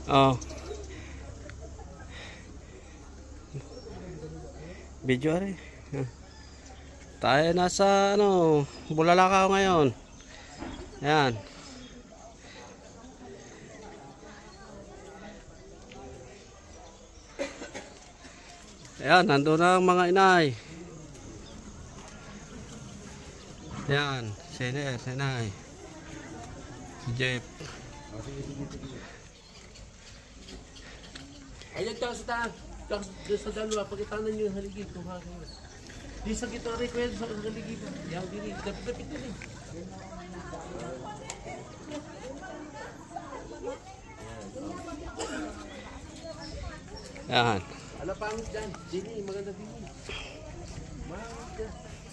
Oh. Video rin. Tayo nasa Bulalakaw ngayon. Ayan. Ayan, nandun na ang mga inay. Ayan, sinay. Si Jeff. Ayan, tsaka sa taas. Tsaka sa dalawa, pagkitanan nyo yung haligid. Di sa gito rin ko yan sa haligid. Yang dili, dapit din eh. Ayan. Ala pangit dyan. Dini, maganda dini.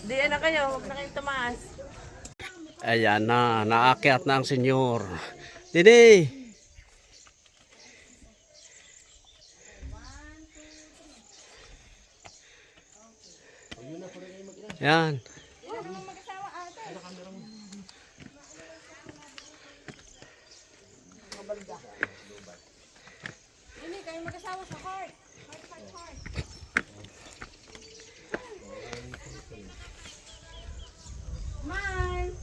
Di na kayo, huwag na kayong tumaas. Ayan na, naakyat na ang senyor. Dini! Ayan. Hindi kayo mag-asawa sa heart. Heart. Mine.